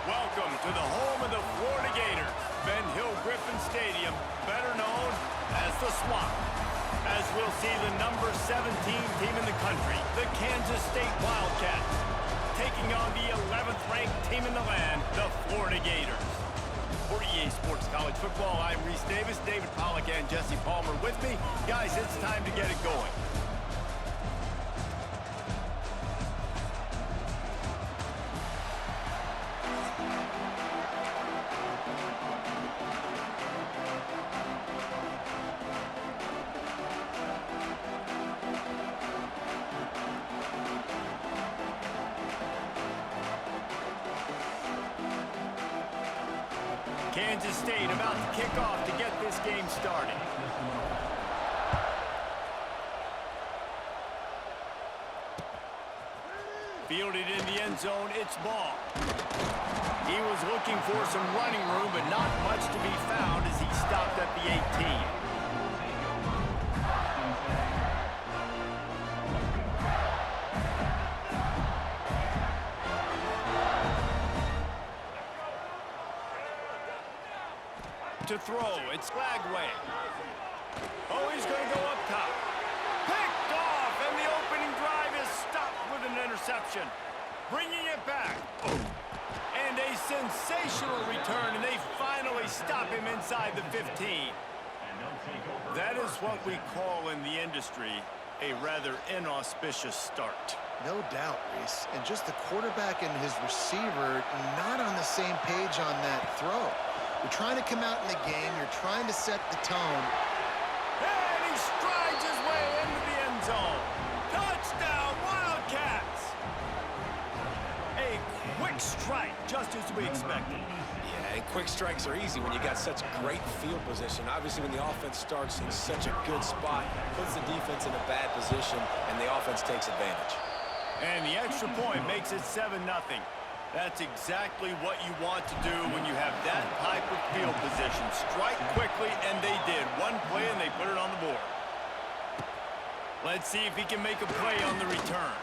Welcome to the home of the Florida Gators, Ben Hill Griffin Stadium, better known as the Swamp. As we'll see the number 17 team in the country, the Kansas State Wildcats, taking on the 11th ranked team in the land, the Florida Gators. For EA Sports College Football, I'm Reese Davis, David Pollack and Jesse Palmer with me. Guys, it's time to get it going. Kansas State about to kick off to get this game started. Fielded in the end zone, it's ball. He was looking for some running room, but not much to be found as he stopped at the 18. To throw, it's Lagway. Oh, he's going to go up top. Picked off, and the opening drive is stopped with an interception. Bringing it back. Oh. And a sensational return, and they finally stop him inside the 15. That is what we call in the industry a rather inauspicious start. No doubt, Reese. And just the quarterback and his receiver not on the same page on that throw. You're trying to come out in the game. You're trying to set the tone. And he strides his way into the end zone. Touchdown, Wildcats! A quick strike, just as we expected. Yeah, and quick strikes are easy when you got such great field position. Obviously, when the offense starts in such a good spot, puts the defense in a bad position, and the offense takes advantage. And the extra point makes it 7-0. That's exactly what you want to do when you have that type of field position. Strike quickly, and they did. One play, and they put it on the board. Let's see if he can make a play on the return.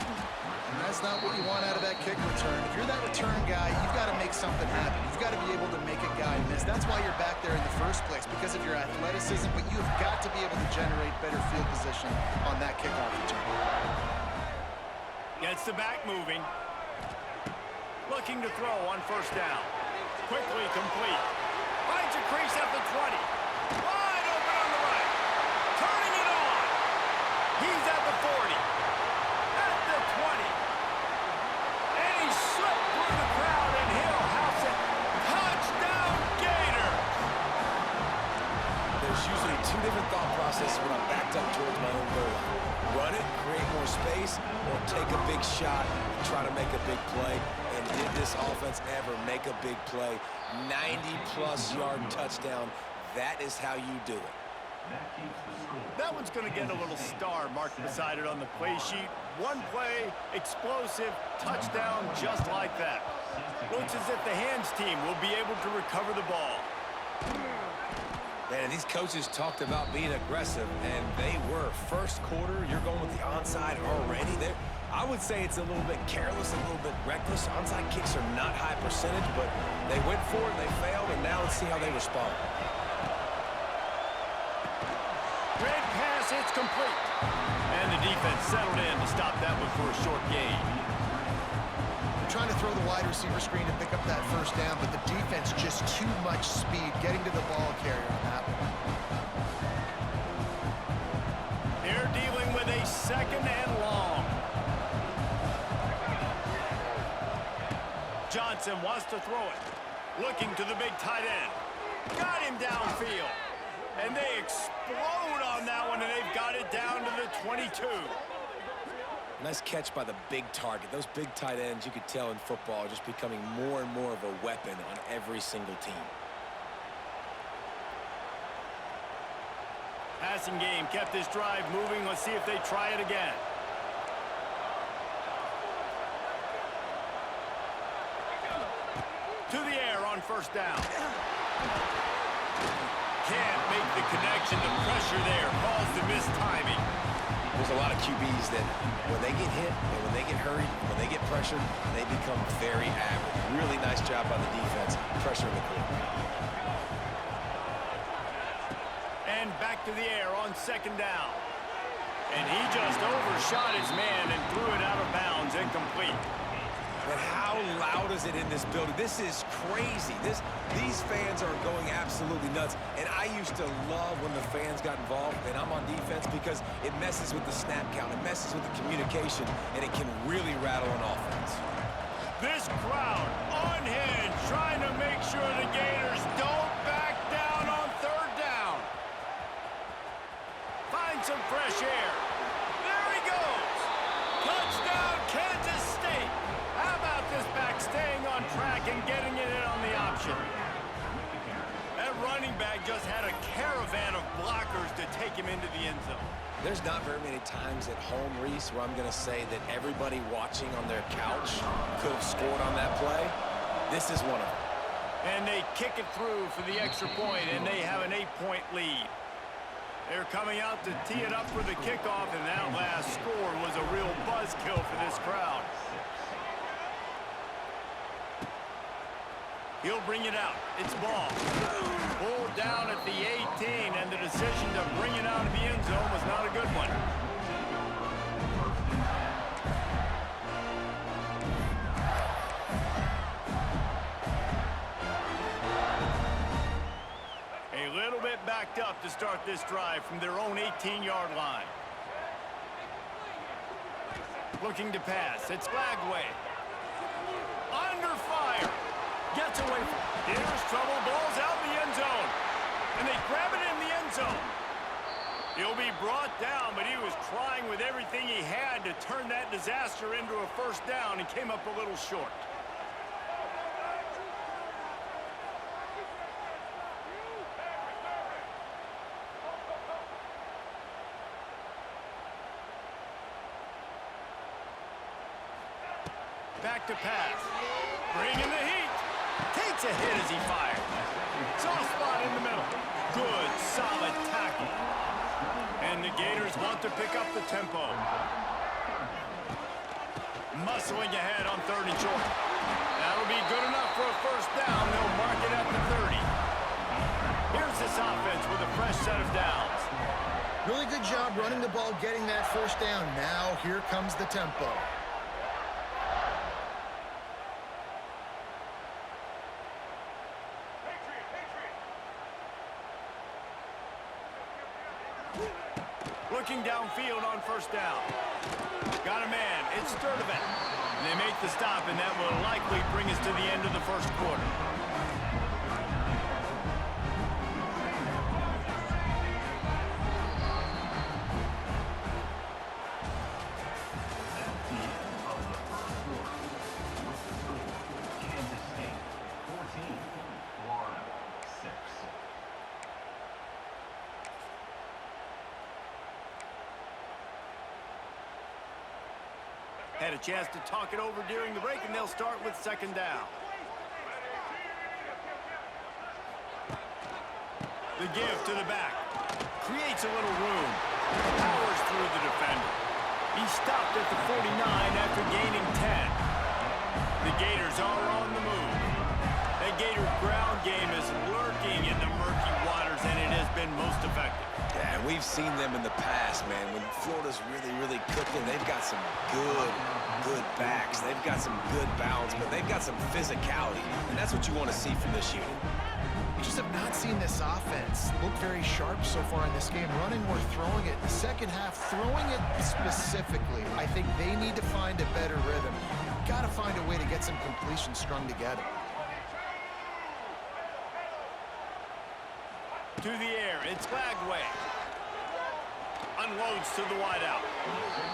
And that's not what you want out of that kick return. If you're that return guy, you've got to make something happen. You've got to be able to make a guy miss. That's why you're back there in the first place, because of your athleticism, but you've got to be able to generate better field position on that kickoff return. Gets the back moving. Looking to throw on first down. Quickly complete. Finds a crease at the 20. Wide open on the right. Turning it on. He's at the 40. At the 20. And he slipped through the crowd, and he'll house it. Touchdown, Gators! There's usually two different thought processes when I'm backed up towards my own goal line. Run it, create more space, or take a big shot and try to make a big play. And did this offense ever make a big play? 90-plus yard touchdown. That is how you do it. That one's going to get a little star marked beside it on the play sheet. One play, explosive, touchdown just like that. Looks as if the hands team will be able to recover the ball. Man, these coaches talked about being aggressive, and they were. First quarter, you're going with the onside already. I would say it's a little bit careless, a little bit reckless. Onside kicks are not high percentage, but they went for it, they failed, and now let's see how they respond. Red pass, it's complete. And the defense settled in to stop that one for a short gain. They're trying to throw the wide receiver screen to pick up that first down, but the defense just too much speed getting to the ball carrier on that one. They're dealing with a second and long. Johnson wants to throw it. Looking to the big tight end. Got him downfield. And they explode on that one, and they've got it down to the 22. Nice catch by the big target. Those big tight ends, you could tell in football, are just becoming more and more of a weapon on every single team. Passing game kept this drive moving. Let's see if they try it again. To the air on first down. Can't make the connection. The pressure there caused the missed timing. There's a lot of QBs that when they get hit and when they get hurried, when they get pressured, they become very average. Really nice job by the defense, pressuring the quarterback. And back to the air on second down. And he just overshot his man and threw it out of bounds, incomplete. But how loud is it in this building? This is crazy. These fans are going absolutely nuts. And I used to love when the fans got involved, and I'm on defense, because it messes with the snap count. It messes with the communication, and it can really rattle an offense. This crowd unhinged, trying to make sure the Gators don't back down on third down. Find some fresh air. There he goes. Touchdown, Kansas State. How about this back staying on track and getting it in on the option? That running back just had a caravan of blockers to take him into the end zone. There's not very many times at home, Reese, where I'm going to say that everybody watching on their couch could have scored on that play. This is one of them. And they kick it through for the extra point, and they have an 8-point lead. They're coming out to tee it up for the kickoff, and that last score was a real buzzkill for this crowd. He'll bring it out. It's ball. Pulled down at the 18, and the decision to bring it out of the end zone was not a good one. A little bit backed up to start this drive from their own 18-yard line. Looking to pass. It's Lagway. Under fire. Gets away from it. Here's trouble. Ball's out in the end zone. And they grab it in the end zone. He'll be brought down, but he was trying with everything he had to turn that disaster into a first down and came up a little short. Back to pass. Bringing the heat. Takes a hit as he fires. Soft spot in the middle. Good, solid tackle. And the Gators want to pick up the tempo. Muscling ahead on 3rd and short. That'll be good enough for a first down. They'll mark it at the 30. Here's this offense with a fresh set of downs. Really good job running the ball, getting that first down. Now here comes the tempo. Looking downfield on first down. Got a man. It's Sturdivant. They make the stop, and that will likely bring us to the end of the first quarter. Kansas State 14, Florida 6. Had a chance to talk it over during the break, and they'll start with second down. The give to the back. Creates a little room. Powers through the defender. He stopped at the 49 after gaining 10. The Gators are on the move. That Gator ground game is lurking in the murky waters, and it has been most effective. Yeah, and we've seen them in the past, man. When Florida's really cooking, they've got some good backs. They've got some good balance, but they've got some physicality, and that's what you want to see from this unit. You just have not seen this offense look very sharp so far in this game, running or throwing it. The second half, throwing it specifically, I think they need to find a better rhythm. You've got to find a way to get some completions strung together. To the air, it's Lagway. Unloads to the wideout.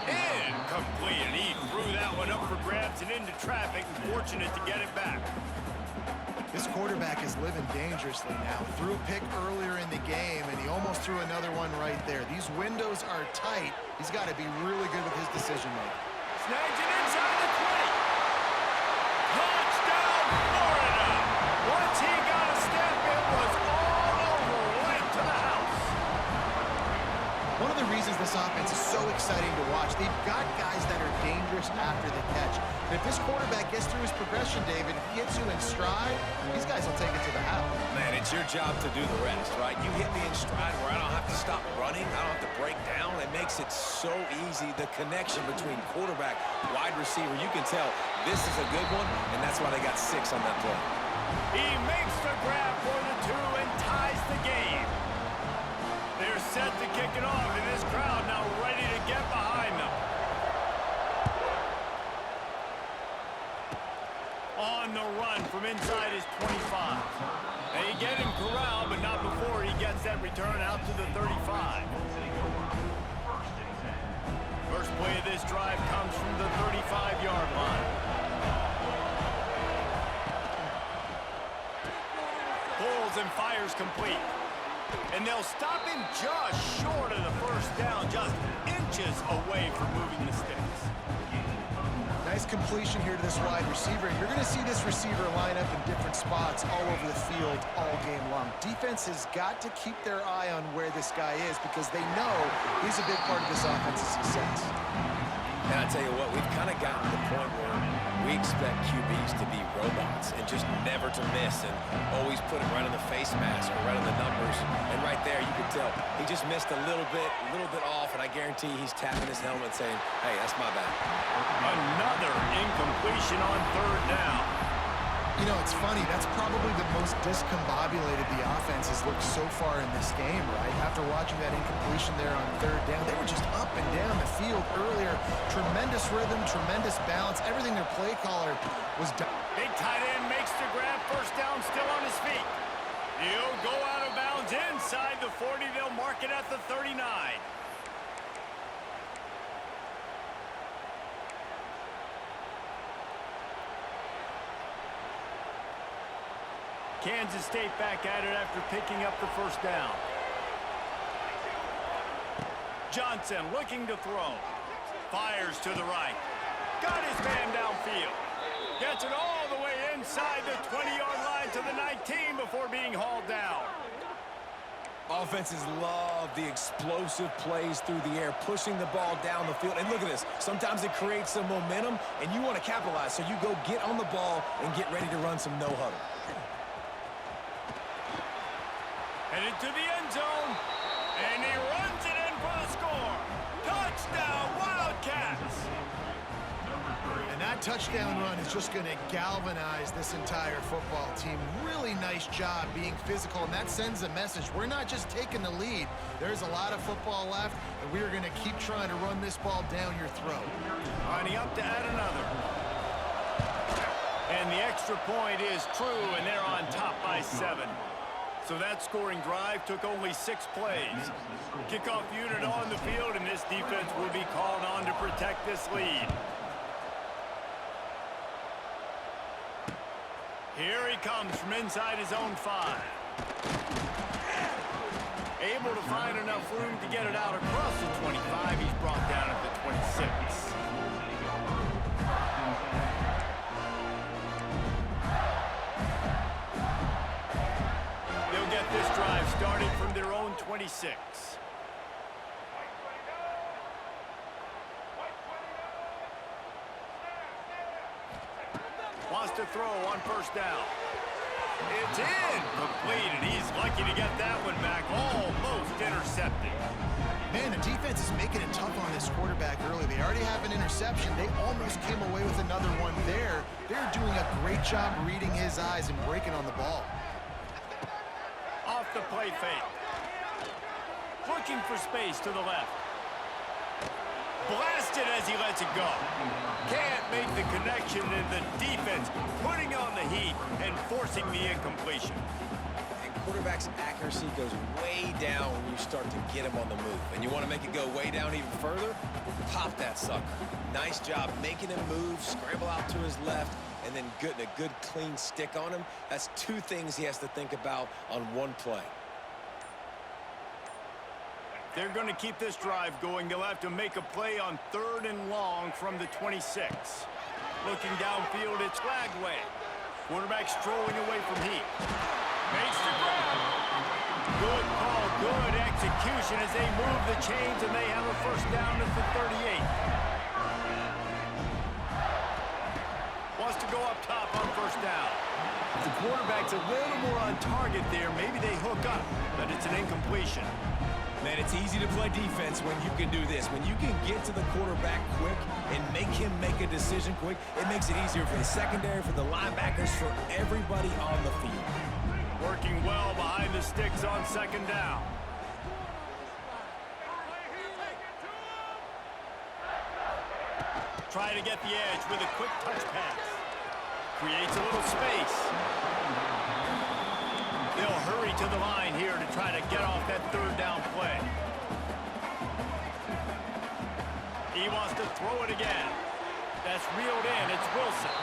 Incomplete, and he threw that one up for grabs and into traffic, and fortunate to get it back. This quarterback is living dangerously now. Threw a pick earlier in the game, and he almost threw another one right there. These windows are tight. He's got to be really good with his decision-making. Snags it inside the 20. Touchdown, Florida! Once he got a step, it was all over, right to the house. One of the reasons this offense is so exciting to watch. They've got guys that are dangerous after the catch. And if this quarterback gets through his progression, David, if he gets you in stride, these guys will take it to the house. Man, it's your job to do the rest, right? You hit me in stride where I don't have to stop running. I don't have to break down. It makes it so easy. The connection between quarterback, wide receiver, you can tell this is a good one, and that's why they got 6 on that play. He makes the grab for the 2 and ties the game. They're set to kick it off, and this crowd now ready to get behind them. On the run from inside his 25. They get him corralled, but not before he gets that return out to the 35. First play of this drive comes from the 35-yard line. Pulls and fires complete. And they'll stop him just short of the first down, just inches away from moving the sticks. Nice completion here to this wide receiver. And you're going to see this receiver line up in different spots all over the field all game long. Defense has got to keep their eye on where this guy is because they know he's a big part of this offense's success. And I tell you what, we've kind of gotten to the point where we expect QBs to be robots and just never to miss and always put it right on the face mask or right on the numbers. And right there, you can tell he just missed a little bit off, and I guarantee he's tapping his helmet saying, hey, that's my bad. Another incompletion on 3rd down. You know, it's funny. That's probably the most discombobulated the offense has looked so far in this game, right? After watching that incompletion there on 3rd down, they were just up and down the field earlier. Tremendous rhythm, tremendous balance. Everything their play caller was done. Big tight end makes the grab. First down, still on his feet. He'll go out of bounds inside the 40. They'll mark it at the 39. Kansas State back at it after picking up the first down. Johnson looking to throw. Fires to the right. Got his man downfield. Gets it all the way inside the 20-yard line to the 19 before being hauled down. Offenses love the explosive plays through the air, pushing the ball down the field. And look at this. Sometimes it creates some momentum, and you want to capitalize. So you go get on the ball and get ready to run some no-huddle. Headed to the end zone, and he runs it in for the score. Touchdown, Wildcats! And that touchdown run is just going to galvanize this entire football team. Really nice job being physical, and that sends a message. We're not just taking the lead. There's a lot of football left, and we are going to keep trying to run this ball down your throat. Lining up to add another. And the extra point is true, and they're on top by 7. So that scoring drive took only 6 plays. Kickoff unit on the field, and this defense will be called on to protect this lead. Here he comes from inside his own 5. Able to find enough room to get it out across the 25. He's brought down at the 26. They'll get this drive started from their own 26. Wants to throw on first down. It's incomplete, and he's lucky to get that one back, almost intercepted. Man, the defense is making it tough on this quarterback early. They already have an interception. They almost came away with another one there. They're doing a great job reading his eyes and breaking on the ball. Off the play fake. Looking for space to the left. Blasted as he lets it go. Can't make the connection, and the defense putting on the heat and forcing the incompletion. And quarterback's accuracy goes way down when you start to get him on the move. And you want to make it go way down even further? Pop that sucker. Nice job making him move, scramble out to his left, and then getting a good clean stick on him. That's 2 things he has to think about on one play. They're going to keep this drive going. They'll have to make a play on 3rd and long from the 26. Looking downfield, it's Lagway. Quarterback strolling away from heat. Makes the grab. Good call. Good execution as they move the chains, and they have a first down at the 38. Wants to go up top on first down. If the quarterback's a little more on target there, maybe they hook up, but it's an incompletion. Man, it's easy to play defense when you can do this. When you can get to the quarterback quick and make him make a decision quick, it makes it easier for the secondary, for the linebackers, for everybody on the field. Working well behind the sticks on second down. Try to get the edge with a quick touch pass. Creates a little space. They'll hurry to the line here to try to get off that third down play. He wants to throw it again. That's reeled in. It's Wilson.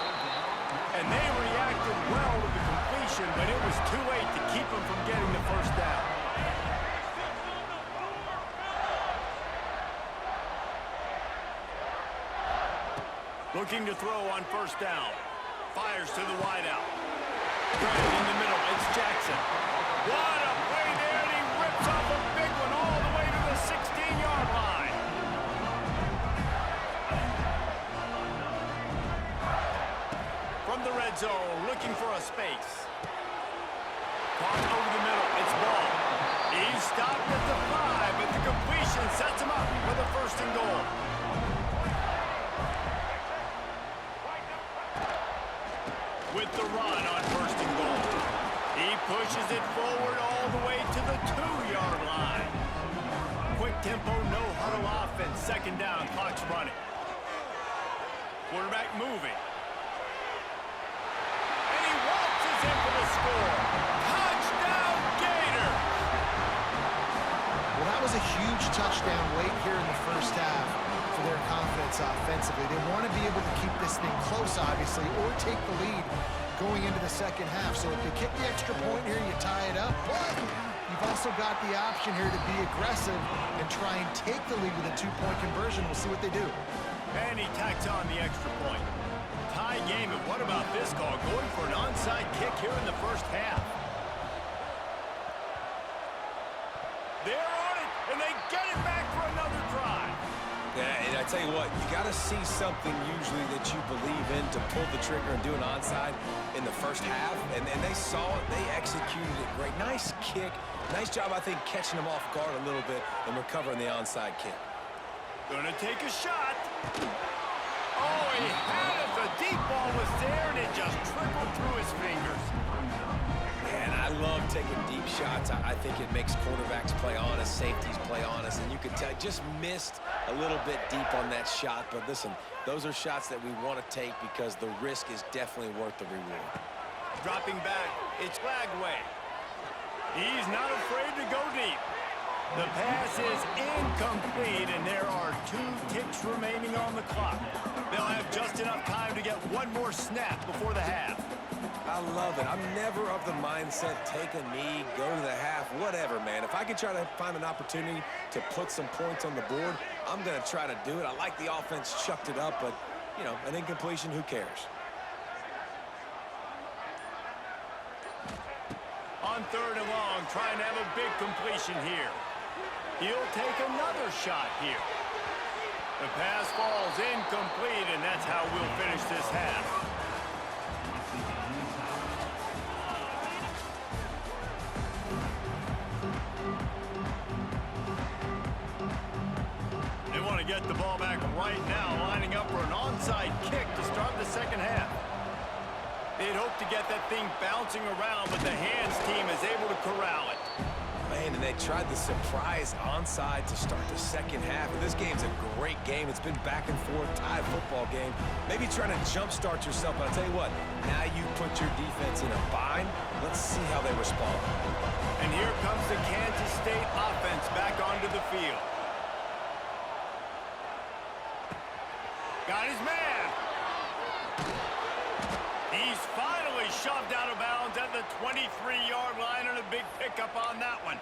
And they reacted well to the completion, but it was too late to keep him from getting the first down. Looking to throw on first down. Fires to the wideout. Threaded in the middle. It's Jackson. What a play there, and he rips off a big one all the way to the 16-yard line. From the red zone, looking for a space. Caught over the middle. It's Ball. He's stopped at the 5, but the completion sets him up for the first and goal. With the run on first and goal. He pushes it forward all the way to the 2-yard line. Quick tempo, no huddle offense. Second down, clock's running. Quarterback moving. And he waltzes in for the score. Touchdown, Gator! Well, that was a huge touchdown late here in the first half for their confidence offensively. They want to be able to keep this thing close, obviously, or take the lead going into the second half. So if they kick the extra point here, you tie it up. But you've also got the option here to be aggressive and try and take the lead with a 2-point conversion. We'll see what they do. And he tacks on the extra point. Tie game, and what about this call? Going for an onside kick here in the first half. They're on it, and they get it back for another drive. Yeah, and I tell you what, you got to see something usually that you believe in to pull the trigger and do an onside in the first half. And they saw it. They executed it great. Nice kick. Nice job, I think, catching them off guard a little bit and recovering the onside kick. Gonna take a shot. Oh, he had it. The deep ball was there, and it just trickled through his fingers. And I love taking deep shots. I think it makes quarterbacks play honest, safeties play honest, and you could tell just missed a little bit deep on that shot. But listen, those are shots that we want to take because the risk is definitely worth the reward. Dropping back, it's Flagway. He's not afraid to go deep. The pass is incomplete, and there are 2 ticks remaining on the clock. They'll have just enough time to get one more snap before the half. I love it. I'm never of the mindset, take a knee, go to the half, whatever, man. If I can try to find an opportunity to put some points on the board, I'm going to try to do it. I like the offense chucked it up, but, you know, an incompletion, who cares? On third and long, trying to have a big completion here. He'll take another shot here. The pass falls incomplete, and that's how we'll finish this half. They want to get the ball back right now, lining up for an onside kick to start the second half. They'd hope to get that thing bouncing around, but the hands team is able to corral it. Man, and they tried the surprise onside to start the second half. And this game's a great game. It's been back and forth, tied football game. Maybe trying to jumpstart yourself, but I'll tell you what, now you put your defense in a bind. Let's see how they respond. And here comes the Kansas State offense back onto the field. Got his man. He's finally shoved out of bounds at the 23-yard line, and a big pickup on that one.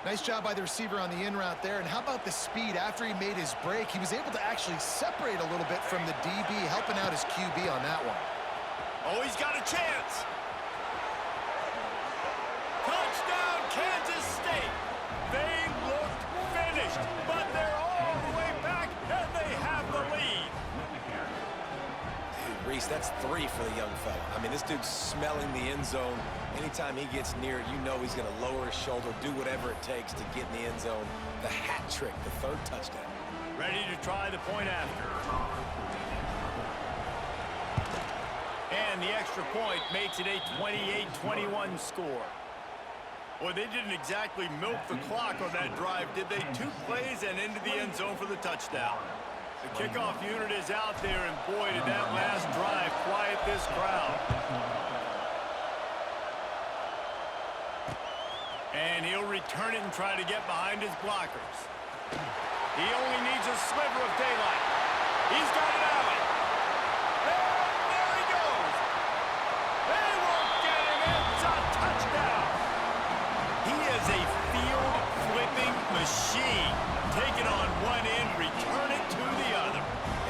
Nice job by the receiver on the in route there. And how about the speed after he made his break? He was able to actually separate a little bit from the DB, helping out his QB on that one. Oh, he's got a chance. Touchdown, Kansas State. finished, but they're all the way back, and they have the lead. Dude, Reese, that's 3 for the young fella. I mean, this dude's smelling the end zone. Anytime he gets near it, you know he's going to lower his shoulder, do whatever it takes to get in the end zone. The hat trick, the 3rd touchdown. Ready to try the point after. And the extra point makes it a 28-21 score. Well, they didn't exactly milk the clock on that drive, did they? 2 plays and into the end zone for the touchdown. The kickoff unit is out there, and boy, did that last drive quiet this crowd. And he'll return it and try to get behind his blockers. He only needs a sliver of daylight. He's got it out. And there he goes. They won't get him. It's a touchdown. He is a field-flipping machine. Take it on one end, return it to the other.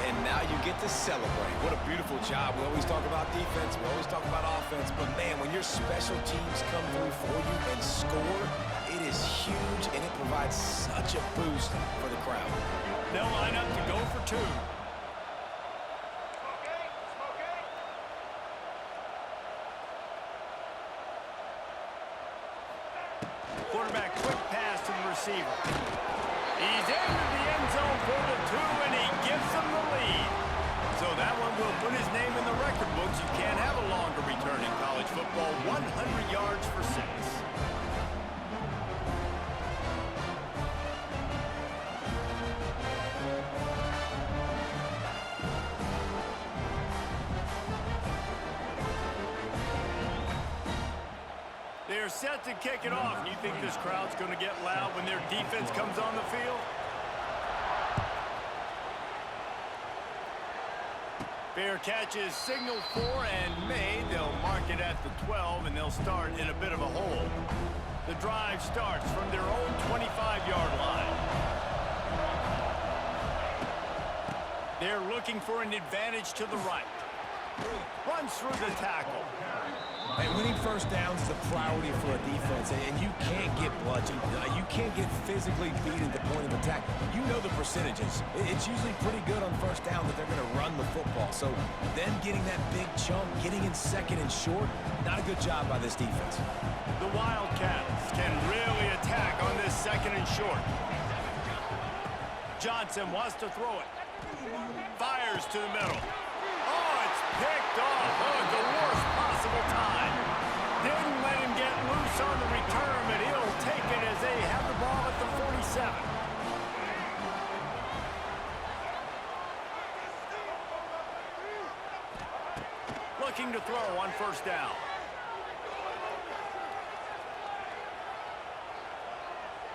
And now you get to celebrate. What a beautiful job. We always talk about defense. We always talk about offense. But, man, when your special teams come through for you and score, it is huge, and it provides such a boost for the crowd. They'll line up to go for 2. Quarterback, quick pass to the receiver. He's into the end zone for the 2, and he gives them the lead. So that one will put his name in the record books. You can't have a longer return in college football. 100 yards for 6. They're set to kick it off. You think this crowd's going to get loud when their defense comes on the field? Fair catches signal for and made. They'll mark it at the 12, and they'll start in a bit of a hole. The drive starts from their own 25-yard line. They're looking for an advantage to the right. Runs through the tackle. And winning first downs is a priority for a defense, and you can't get bludgeoned. You can't get physically beat at the point of attack. You know the percentages. It's usually pretty good on first down that they're going to run the football. So then getting that big chunk, getting in second and short, not a good job by this defense. The Wildcats can really attack on this second and short. Johnson wants to throw it. Fires to the middle. Oh, it's picked off. Oh, at the worst possible time. Didn't let him get loose on the return, but he'll take it as they have the ball at the 47. Looking to throw on first down.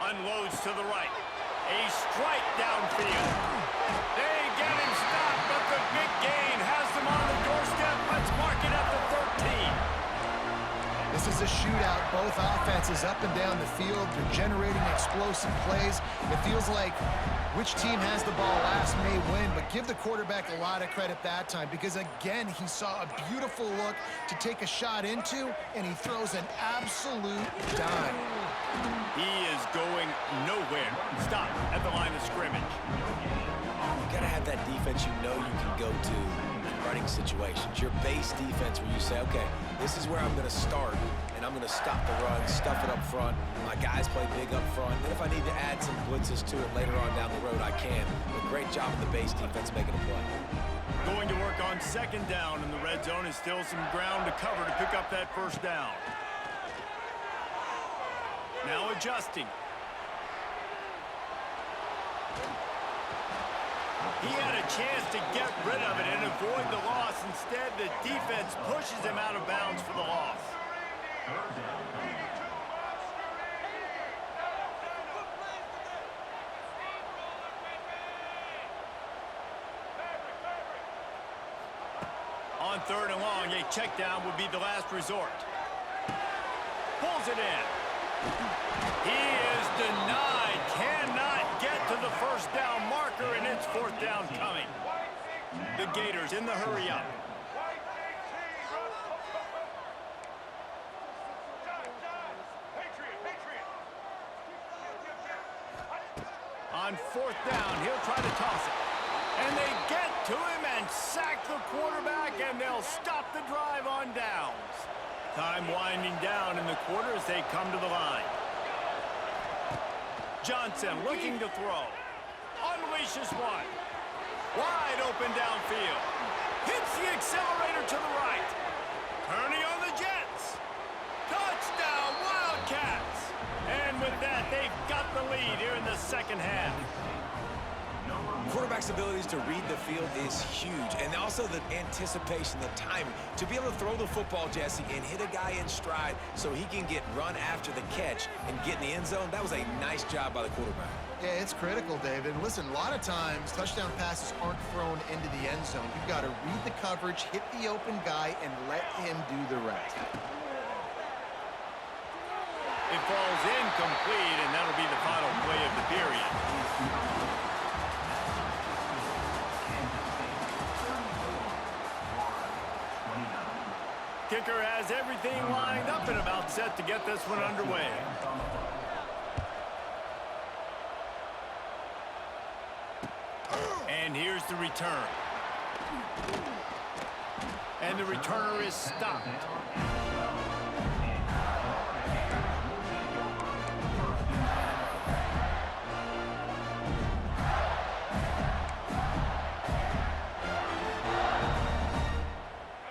Unloads to the right. A strike downfield. They get him stopped, but the big gain has them on the doorstep. Let's mark it at the 13. This is a shootout. Both offenses up and down the field. They're generating explosive plays. It feels like which team has the ball last may win, but give the quarterback a lot of credit that time because, again, he saw a beautiful look to take a shot into, and he throws an absolute dime. He is going nowhere. Stop at the line of scrimmage. You got to have that defense you know you can go to in running situations. Your base defense where you say, okay, this is where I'm going to start, and I'm going to stop the run, stuff it up front. My guys play big up front. And if I need to add some blitzes to it later on down the road, I can. But great job in the base defense making a play. Going to work on second down in the red zone is still some ground to cover to pick up that first down. Now adjusting. He had a chance to get rid of it and avoid the loss. Instead, the defense pushes him out of bounds for the loss. On third and long, a check down would be the last resort. Pulls it in. He is denied. Cannot get to the first down marker, and it's fourth down coming. The Gators in the hurry up. On fourth down, he'll try to toss it. And they get to him and sack the quarterback, and they'll stop the drive on downs. Time winding down in the quarter as they come to the line. Johnson looking to throw. Unleashes one. Wide open downfield. Hits the accelerator to the right. Turning on the Jets. Touchdown, Wildcats. And with that, they've got the lead here in the second half. Quarterback's abilities to read the field is huge, and also the anticipation, the timing. To be able to throw the football, Jesse, and hit a guy in stride so he can get run after the catch and get in the end zone, that was a nice job by the quarterback. Yeah, it's critical, David. Listen, a lot of times, touchdown passes aren't thrown into the end zone. You've got to read the coverage, hit the open guy, and let him do the rest. It falls incomplete, and that'll be the final play of the period. Kicker has everything lined up and about set to get this one underway. And here's the return. And the returner is stopped.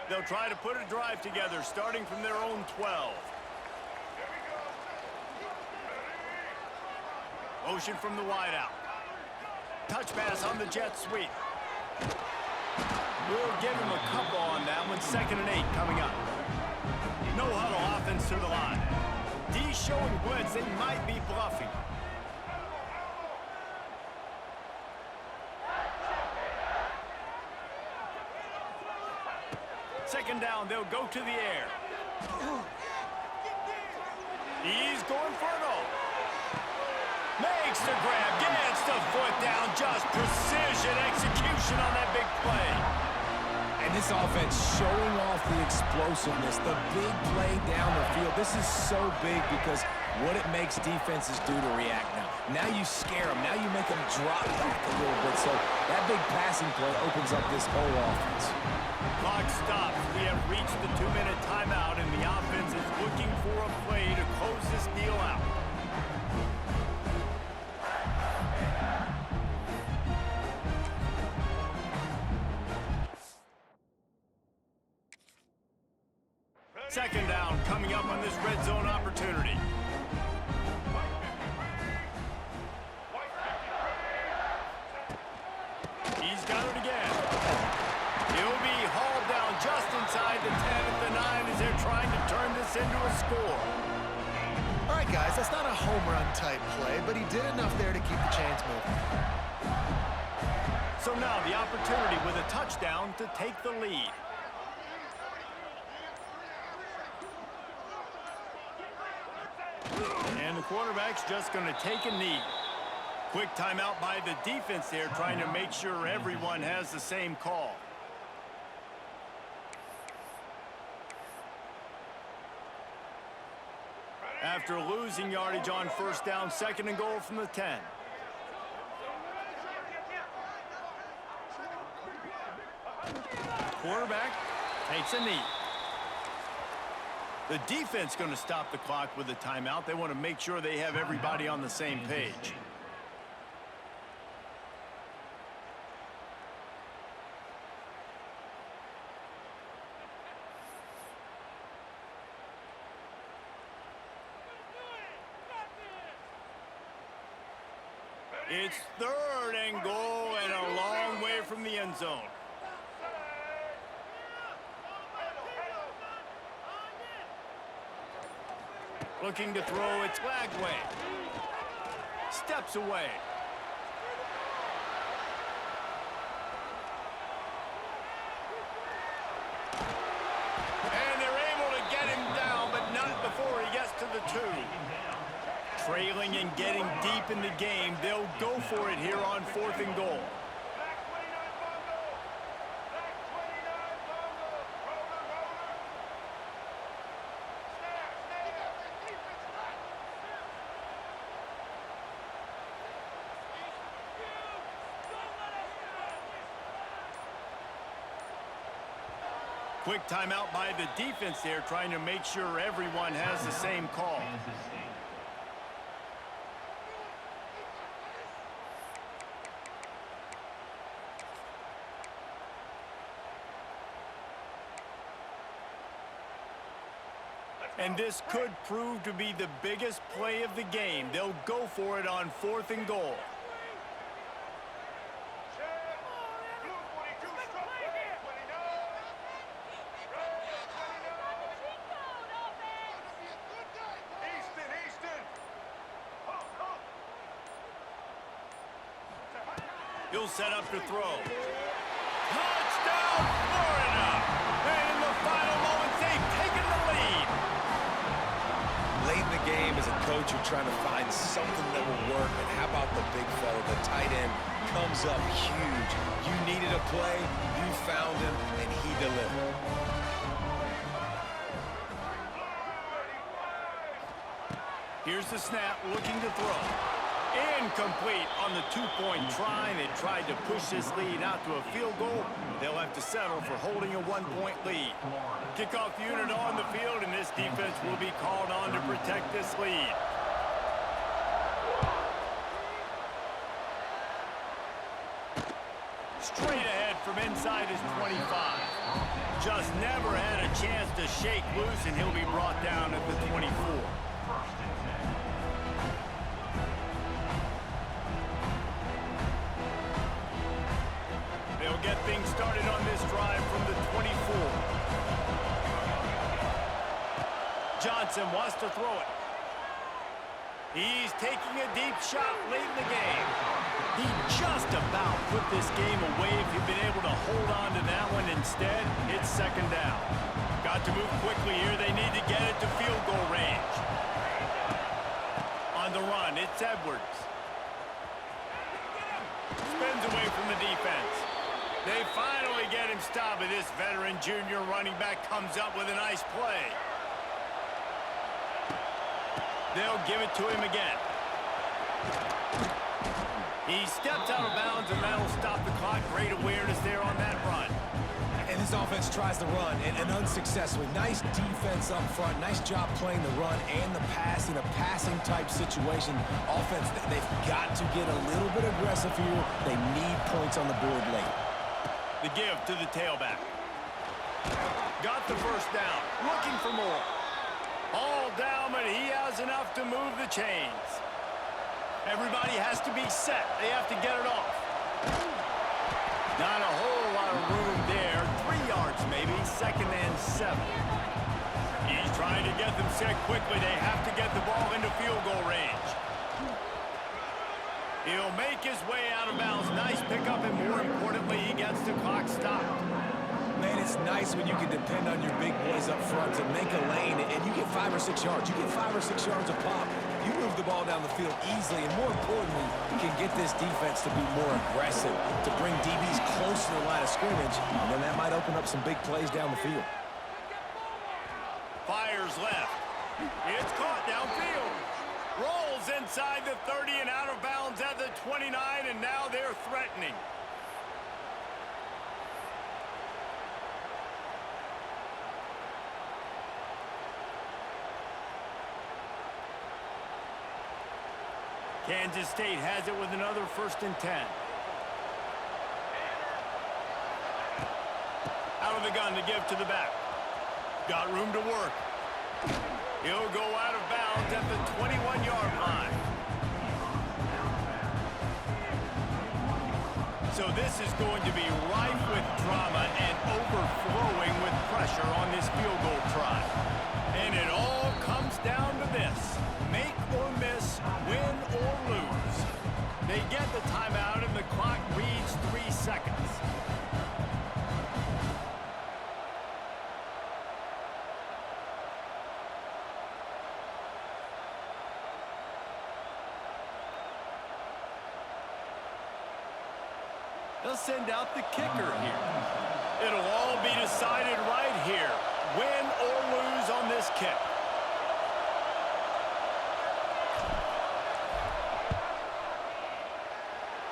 They'll try to put a drive together, starting from their own 12. Motion from the wideout. Touch pass on the jet sweep. We'll give him a couple on that one. 2nd and 8 coming up. No huddle offense to the line. D showing blitz. They might be bluffing. Second down, they'll go to the air. He's going for it all. Makes the grab, gets the foot down, just precision execution on that big play. And this offense showing off the explosiveness, the big play down the field. This is so big because what it makes defenses do to react now. Now you scare them. Now you make them drop back a little bit. So that big passing play opens up this whole offense. Clock stops. We have reached the 2-minute timeout, and the offense is looking for a play to close this deal out. Second down coming up on this red zone opportunity. He's got it again. He'll be hauled down just inside the 10 at the 9 as they're trying to turn this into a score. All right, guys, that's not a home run type play, but he did enough there to keep the chains moving. So now the opportunity with a touchdown to take the lead. And the quarterback's just going to take a knee. Quick timeout by the defense there, trying to make sure everyone has the same call. After losing yardage on first down, 2nd and goal from the 10. Quarterback takes a knee. The defense going to stop the clock with a timeout. They want to make sure they have everybody on the same page. It's 3rd and goal and a long way from the end zone. Looking to throw, it's Lagway. Steps away. And they're able to get him down, but not before he gets to the 2. Trailing and getting deep in the game, they'll go for it here on 4th and goal. Quick timeout by the defense there, trying to make sure everyone has the same call. Kansas State. And this could prove to be the biggest play of the game. They'll go for it on 4th and goal. He'll set up to throw. Touchdown, Florida! And in the final moments, they've taken the lead. Late in the game, as a coach, you're trying to find something that will work. And how about the big fella, the tight end, comes up huge. You needed a play, you found him, and he delivered. Here's the snap, looking to throw. Incomplete on the 2-point try, and they tried to push this lead out to a field goal. They'll have to settle for holding a 1-point lead. Kickoff unit on the field, and this defense will be called on to protect this lead. Straight ahead from inside his 25. Just never had a chance to shake loose, and he'll be brought down at the 24. They'll get things started on this drive from the 24. Johnson wants to throw it. He's taking a deep shot late in the game. He just about put this game away if he'd been able to hold on to that one. Instead, it's 2nd down. Got to move quickly here. They need to get it to field goal range. On the run, it's Edwards. Spins away from the defense. They finally get him stopped, and this veteran junior running back comes up with a nice play. They'll give it to him again. He steps out of bounds, and that'll stop the clock. Great awareness there on that run. And this offense tries to run, and unsuccessfully. Nice defense up front. Nice job playing the run and the pass in a passing-type situation. Offense, they've got to get a little bit aggressive here. They need points on the board late. The give to the tailback. Got the first down. Looking for more. All down, but he has enough to move the chains. Everybody has to be set. They have to get it off. Not a whole lot of room there. 3 yards maybe. 2nd and 7. He's trying to get them set quickly. They have to get the ball into field goal range. He'll make his way out of bounds. Nice pickup, and more importantly, he gets the clock stopped. Man, it's nice when you can depend on your big boys up front to make a lane, and you get 5 or 6 yards. You get 5 or 6 yards a pop. You move the ball down the field easily, and more importantly, you can get this defense to be more aggressive, to bring DBs close to the line of scrimmage, and then that might open up some big plays down the field. Fires left. It's caught downfield. Rolls inside the 30 and out of bounds at the 29, and now they're threatening. Kansas State has it with another 1st and 10. Out of the gun to give to the back. Got room to work. He'll go out of bounds at the 21-yard line. So this is going to be rife with drama and overflowing with pressure on this field goal try. And it all comes down to this. Make or miss, win or lose. They get the timeout and the clock reads 3 seconds. They'll send out the kicker here. It'll all be decided right here. Win or lose on this kick.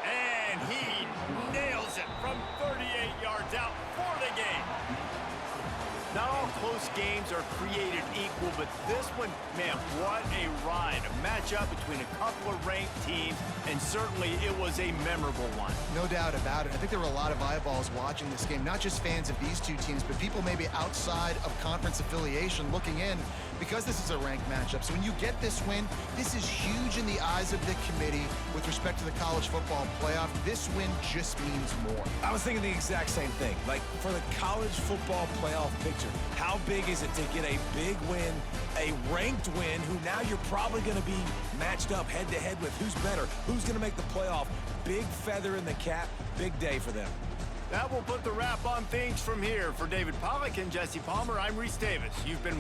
And he nails it from 38 yards out for the game. most games are created equal, but this one, man, what a ride. A matchup between a couple of ranked teams, and certainly it was a memorable one. No doubt about it. I think there were a lot of eyeballs watching this game, not just fans of these two teams, but people maybe outside of conference affiliation looking in because this is a ranked matchup. So when you get this win, this is huge in the eyes of the committee with respect to the college football playoff. This win just means more. I was thinking the exact same thing. Like, for the college football playoff picture, how big is it to get a big win, a ranked win, who now you're probably going to be matched up head-to-head with who's better, who's going to make the playoff. Big feather in the cap, big day for them. That will put the wrap on things from here. For David Pollack and Jesse Palmer, I'm Reese Davis. You've been